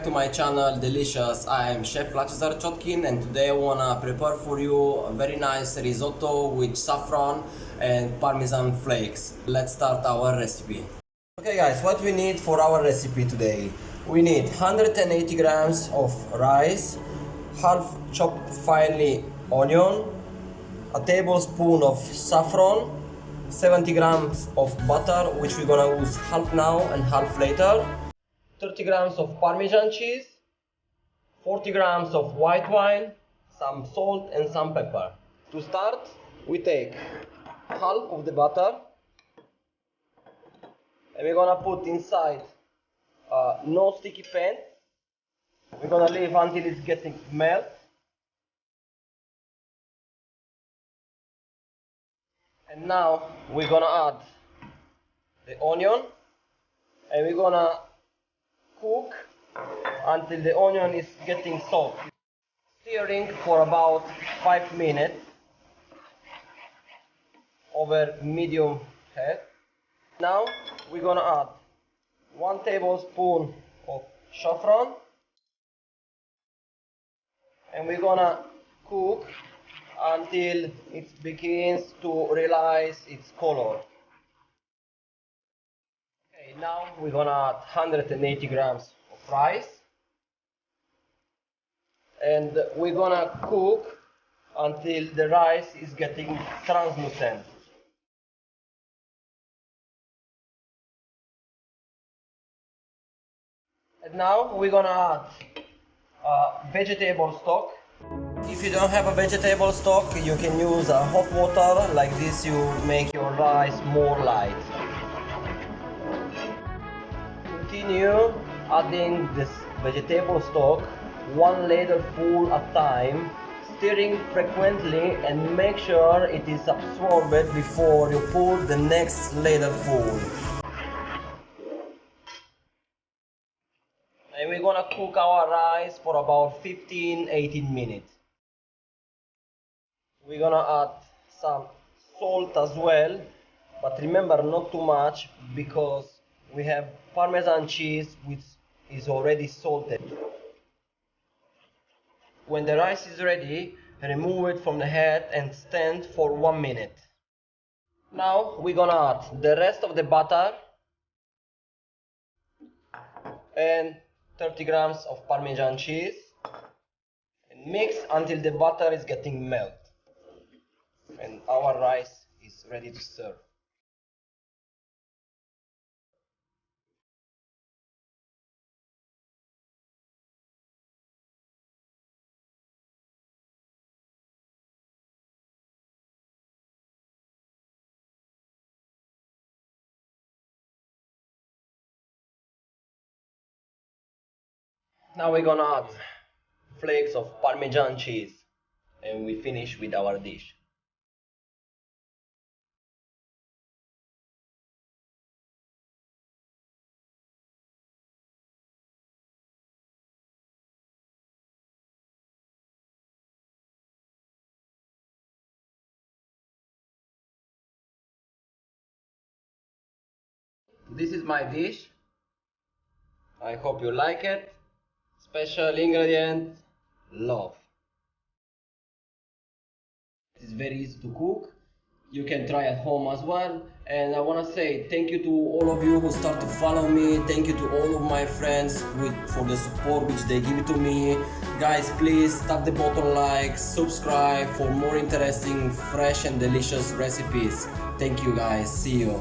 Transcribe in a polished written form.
back to my channel Delicious. I am Chef Flakes and today I wanna prepare for you a very nice risotto with saffron and Parmesan flakes. Let's start our recipe. Okay guys, what we need for our recipe today? We need 180 grams of rice, half chopped finely onion, a tablespoon of saffron, 70 grams of butter, which we're gonna use half now and half later, 30 grams of Parmesan cheese, 40 grams of white wine, some salt and some pepper. To start, we take half of the butter and we're gonna put inside no sticky pan. We're gonna leave until it's getting melt. And now we're gonna add the onion and we're gonna cook until the onion is getting soft. Stirring for about 5 minutes over medium heat. Now we're gonna add 1 tablespoon of saffron and we're gonna cook until it begins to realize its color. Okay, now we're gonna add 180 grams of rice and we're gonna cook until the rice is getting translucent. And now we're gonna add vegetable stock. If you don't have a vegetable stock, you can use hot water. Like this you make your rice more light. Continue adding this vegetable stock 1 ladleful at a time, stirring frequently and make sure it is absorbed before you put the next ladleful. And we're gonna cook our rice for about 15-18 minutes. We're gonna add some salt as well, but remember not too much because we have Parmesan cheese which is already salted. When the rice is ready, remove it from the head and stand for 1 minute. Now we're gonna add the rest of the butter and 30 grams of Parmesan cheese and mix until the butter is getting melt and our rice is ready to serve. Now we're gonna add flakes of Parmesan cheese and we finish with our dish. This is my dish. I hope you like it. Special ingredient, love. It's very easy to cook. You can try at home as well. And I want to say thank you to all of you who start to follow me. Thank you to all of my friends for the support which they give to me. Guys, please tap the button like, subscribe for more interesting, fresh and delicious recipes. Thank you guys. See you.